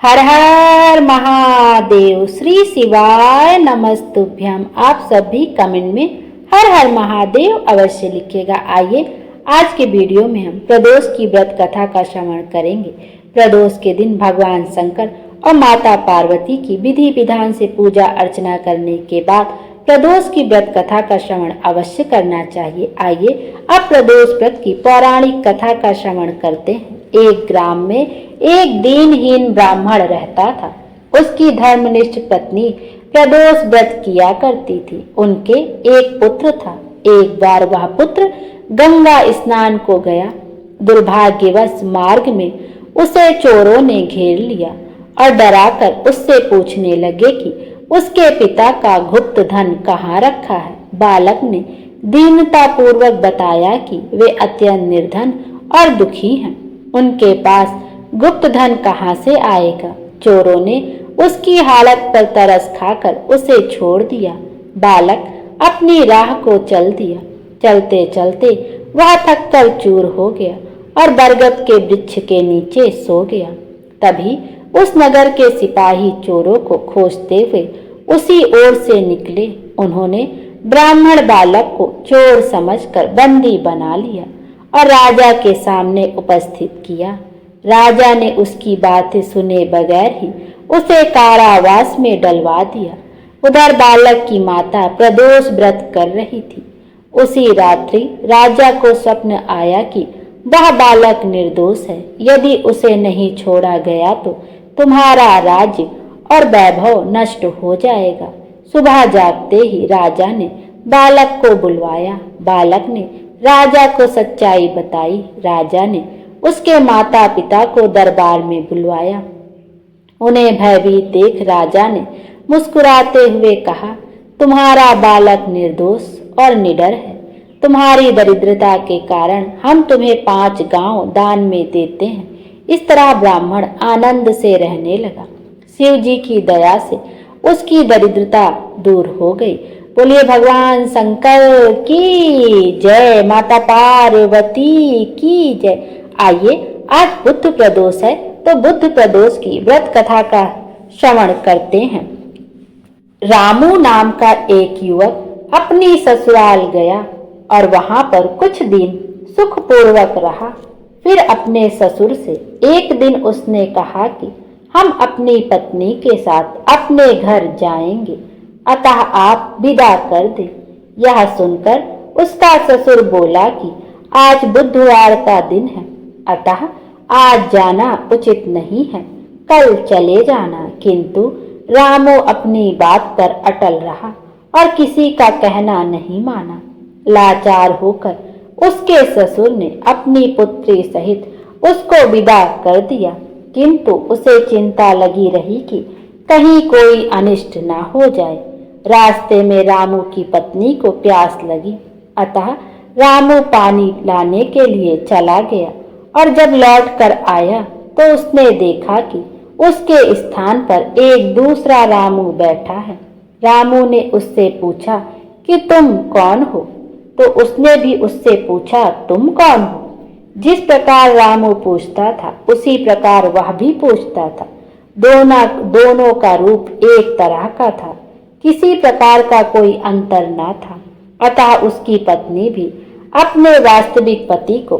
हर हर महादेव। श्री शिवाय नमस्तुभ्यम। आप सभी कमेंट में हर हर महादेव अवश्य लिखिएगा। आइए आज के वीडियो में हम प्रदोष की व्रत कथा का श्रवण करेंगे। प्रदोष के दिन भगवान शंकर और माता पार्वती की विधि विधान से पूजा अर्चना करने के बाद प्रदोष की व्रत कथा का श्रवण अवश्य करना चाहिए। आइए अब प्रदोष व्रत की पौराणिक कथा का श्रवण करते हैं। एक ग्राम में एक दीनहीन ब्राह्मण रहता था। उसकी धर्मनिष्ठ पत्नी प्रदोष व्रत किया करती थी। उनके एक पुत्र था। एक बार वह पुत्र गंगा स्नान को गया। दुर्भाग्यवश मार्ग में उसे चोरों ने घेर लिया और डराकर उससे पूछने लगे कि उसके पिता का गुप्त धन कहाँ रखा है। बालक ने दीनता पूर्वक बताया कि वे अत्यंत निर्धन और दुखी हैं। उनके पास गुप्त धन कहाँ से आएगा। चोरों ने उसकी हालत पर तरस खाकर उसे छोड़ दिया। बालक अपनी राह को चल दिया। चलते चलते वह थककर चूर हो गया और बरगद के वृक्ष के नीचे सो गया। तभी उस नगर के सिपाही चोरों को खोजते हुए उसी ओर से निकले। उन्होंने ब्राह्मण बालक को चोर समझकर बंदी बना लिया और राजा के सामने उपस्थित किया। राजा ने उसकी बातें सुने बगैर ही उसे कारावास में डलवा दिया। उधर बालक की माता प्रदोष व्रत कर रही थी। उसी रात्रि राजा को स्वप्न आया कि वह बालक निर्दोष है। यदि उसे नहीं छोड़ा गया तो तुम्हारा राज्य और वैभव नष्ट हो जाएगा। सुबह जागते ही राजा ने बालक को बुलवाया। बालक ने राजा को सच्चाई बताई। राजा ने उसके माता पिता को दरबार में बुलवाया। उन्हें भयभीत देख राजा ने मुस्कुराते हुए कहा, तुम्हारा बालक निर्दोष और निडर है। तुम्हारी दरिद्रता के कारण हम तुम्हें 5 गांव दान में देते हैं। इस तरह ब्राह्मण आनंद से रहने लगा। शिव जी की दया से उसकी दरिद्रता दूर हो गई। बोलिए भगवान शंकर की जय, माता पार्वती की जय। आइए आज बुध प्रदोष है तो बुध प्रदोष की व्रत कथा का श्रवण करते हैं। रामू नाम का एक युवक अपनी ससुराल गया और वहां पर कुछ दिन सुखपूर्वक रहा। फिर अपने ससुर से एक दिन उसने कहा कि हम अपनी पत्नी के साथ अपने घर जाएंगे, अतः आप विदा कर दे। यह सुनकर उसका ससुर बोला कि आज बुधवार का दिन है, अतः आज जाना उचित नहीं है, कल चले जाना। किंतु रामू अपनी बात पर अटल रहा और किसी का कहना नहीं माना। लाचार होकर उसके ससुर ने अपनी पुत्री सहित उसको विदा कर दिया। किंतु उसे चिंता लगी रही कि कहीं कोई अनिष्ट ना हो जाए। रास्ते में रामू की पत्नी को प्यास लगी, अतः रामू पानी लाने के लिए चला गया और जब लौट कर आया तो उसने देखा कि उसके स्थान पर एक दूसरा रामू बैठा है। रामू ने उससे पूछा कि तुम कौन हो, तो उसने भी उससे पूछा तुम कौन हो। जिस प्रकार रामू पूछता था उसी प्रकार वह भी पूछता था। दोनों का रूप एक तरह का था, किसी प्रकार का कोई अंतर न था। अतः उसकी पत्नी भी अपने वास्तविक पति को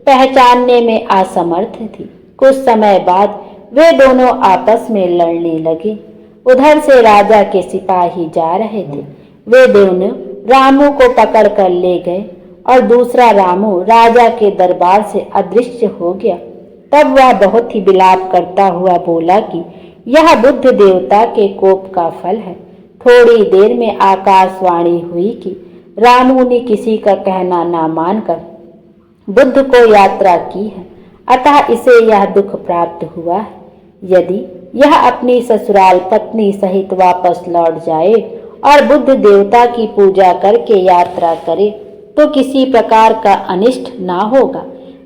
पहचानने में असमर्थ थी। कुछ समय बाद वे दोनों आपस में लड़ने लगे। उधर से राजा के सिपाही जा रहे थे। वे दोनों रामू को पकड़ कर ले गए और दूसरा रामू राजा के दरबार से अदृश्य हो गया। तब वह बहुत ही विलाप करता हुआ बोला कि यह बुद्ध देवता के कोप का फल है। थोड़ी देर में आकाशवाणी हुई कि रामू ने किसी का कहना ना मानकर बुद्ध को यात्रा की है, अतः इसे यह दुख प्राप्त हुआ है। यदि यह अपनी ससुराल पत्नी सहित वापस लौट जाए और बुद्ध देवता की पूजा करके यात्रा करे तो किसी प्रकार का अनिष्ट ना होगा।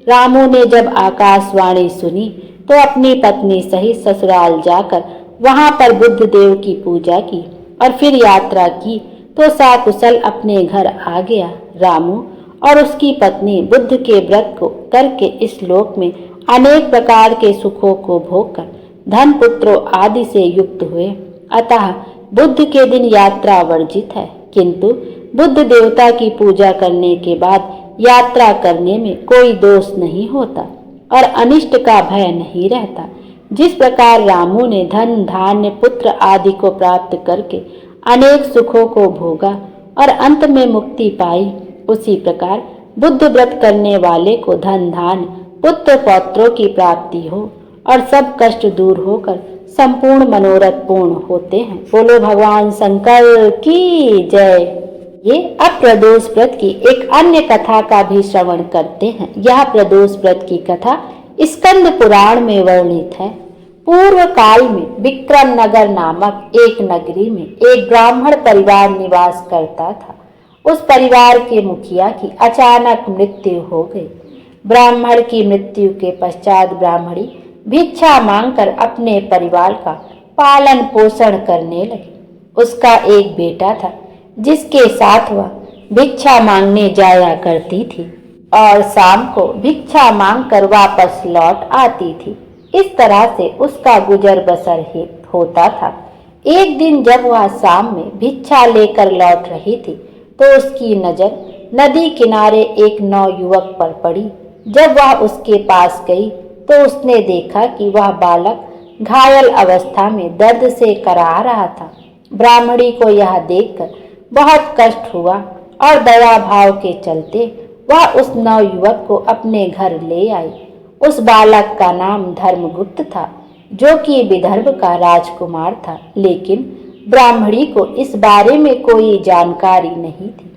रामू ने जब आकाशवाणी सुनी तो अपनी पत्नी सहित ससुराल जाकर वहां पर बुद्ध देव की पूजा की और फिर यात्रा की तो साकुशल अपने घर आ गया। रामू और उसकी पत्नी बुद्ध के व्रत को करके इस लोक में अनेक प्रकार के सुखों को भोगकर धन पुत्रों आदि से युक्त हुए। अतः बुद्ध के दिन यात्रा वर्जित है, किंतु बुद्ध देवता की पूजा करने के बाद यात्रा करने में कोई दोष नहीं होता और अनिष्ट का भय नहीं रहता। जिस प्रकार रामू ने धन धान्य पुत्र आदि को प्राप्त करके अनेक सुखों को भोगा और अंत में मुक्ति पाई, उसी प्रकार बुद्ध व्रत करने वाले को धन धान्य पुत्र पौत्रों की प्राप्ति हो और सब कष्ट दूर होकर संपूर्ण मनोरथ पूर्ण होते हैं। बोलो भगवान शंकर की जय। ये अब प्रदोष व्रत की एक अन्य कथा का भी श्रवण करते हैं। यह प्रदोष व्रत की कथा स्कंद पुराण में वर्णित है। पूर्व काल में विक्रम नगर नामक एक नगरी में एक ब्राह्मण परिवार निवास करता था। उस परिवार के मुखिया की अचानक मृत्यु हो गई। ब्राह्मण की मृत्यु के पश्चात ब्राह्मणी भिक्षा मांगकर अपने परिवार का पालन पोषण करने लगी। उसका एक बेटा था जिसके साथ वह भिक्षा मांगने जाया करती थी और शाम को भिक्षा मांगकर वापस लौट आती थी। इस तरह से उसका गुजर बसर होता था। एक दिन जब वह शाम में भिक्षा लेकर लौट रही थी तो उसकी नजर नदी किनारे एक नवयुवक पर पड़ी। जब वह उसके पास गई तो उसने देखा कि वह बालक घायल अवस्था में दर्द से कराह रहा था। ब्राह्मणी को यह देखकर बहुत कष्ट हुआ और दया भाव के चलते वह उस नवयुवक को अपने घर ले आई। उस बालक का नाम धर्मगुप्त था, जो कि विदर्भ का राजकुमार था, लेकिन ब्राह्मणी को इस बारे में कोई जानकारी नहीं थी।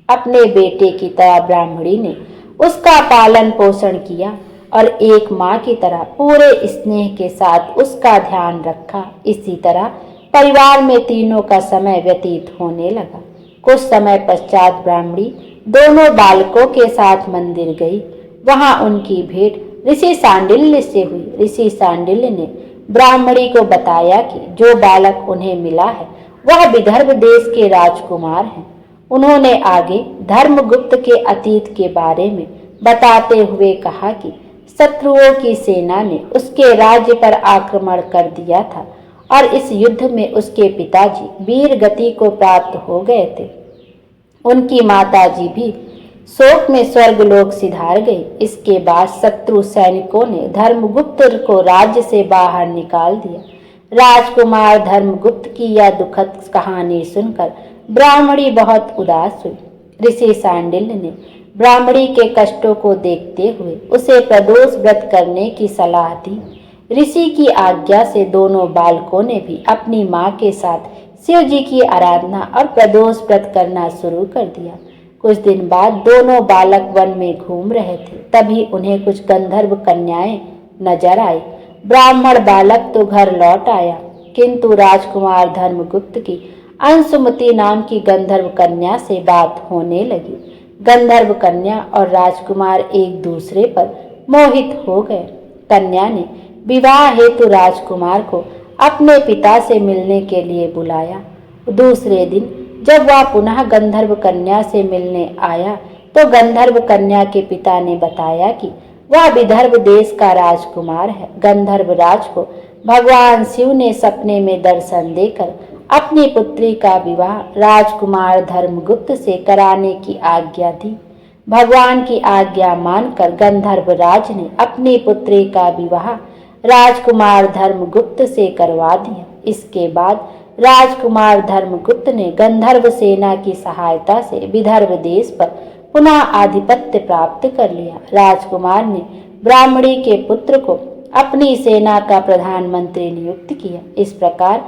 अपने बेटे की तरह ब्राह्मणी ने उसका पालन पोषण किया और एक माँ की तरह पूरे स्नेह के साथ उसका ध्यान रखा। इसी तरह परिवार में तीनों का समय व्यतीत होने लगा। कुछ समय पश्चात ब्राह्मणी दोनों बालकों के साथ मंदिर गई। वहां उनकी भेंट ऋषि सांडिल्य से हुई। ऋषि सांडिल्य ने ब्राह्मणी को बताया कि जो बालक उन्हें मिला है वह विदर्भ देश के राजकुमार हैं। उन्होंने आगे धर्मगुप्त के अतीत के बारे में बताते हुए कहा कि शत्रुओं की सेना ने उसके राज्य पर आक्रमण कर दिया था और इस युद्ध में उसके पिताजी वीर गति को प्राप्त हो गए थे। उनकी माताजी भी शोक में स्वर्गलोक सिधार गई। इसके बाद शत्रु सैनिकों ने धर्मगुप्त को राज्य से बाहर निकाल दिया। राजकुमार धर्मगुप्त की यह दुखद कहानी सुनकर ब्राह्मणी बहुत उदास हुई। ऋषि सांडिल्य ने ब्राह्मणी के कष्टों को देखते हुए उसे प्रदोष व्रत करने की सलाह दी। ऋषि की आज्ञा से दोनों बालकों ने भी अपनी माँ के साथ शिव जी की आराधना और प्रदोष व्रत करना शुरू कर दिया। कुछ दिन बाद दोनों बालक वन में घूम रहे थे, तभी उन्हें कुछ गंधर्व कन्याएं नजर आई। ब्राह्मण बालक तो घर लौट आया, किंतु राजकुमार धर्मगुप्त की अंशुमति नाम की गंधर्व कन्या से बात होने लगी। गंधर्व कन्या और राजकुमार एक दूसरे पर मोहित हो गए। कन्या ने विवाह हेतु राजकुमार को अपने पिता से मिलने के लिए बुलाया। दूसरे दिन जब वह पुनः गंधर्व कन्या से मिलने आया तो गंधर्व कन्या के पिता ने बताया कि वह विदर्भ देश का राजकुमार है। गंधर्व राज को भगवान शिव ने सपने में दर्शन देकर अपनी पुत्री का विवाह राजकुमार धर्मगुप्त से कराने की आज्ञा दी। भगवान की आज्ञा मानकर गंधर्व राज ने अपनी पुत्री का विवाह राजकुमार धर्मगुप्त से करवा दिया। इसके बाद राजकुमार धर्मगुप्त ने गंधर्व सेना की सहायता से विदर्भ देश पर पुनः आधिपत्य प्राप्त कर लिया। राजकुमार ने ब्राह्मणी के पुत्र को अपनी सेना का प्रधानमंत्री नियुक्त किया। इस प्रकार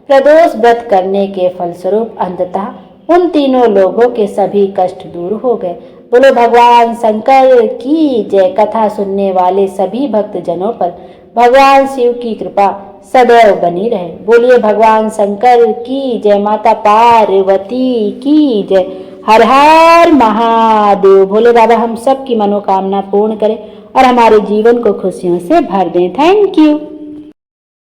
प्रदोष व्रत करने के फलस्वरूप अंततः उन तीनों लोगों के सभी कष्ट दूर हो गए। बोलो भगवान शंकर की जय। कथा सुनने वाले सभी भक्त जनों पर भगवान शिव की कृपा सदैव बनी रहे। बोलिए भगवान शंकर की जय। माता पार्वती की जय। हर हर महादेव। भोले बाबा हम सब की मनोकामना पूर्ण करें और हमारे जीवन को खुशियों से भर दें। Thank you.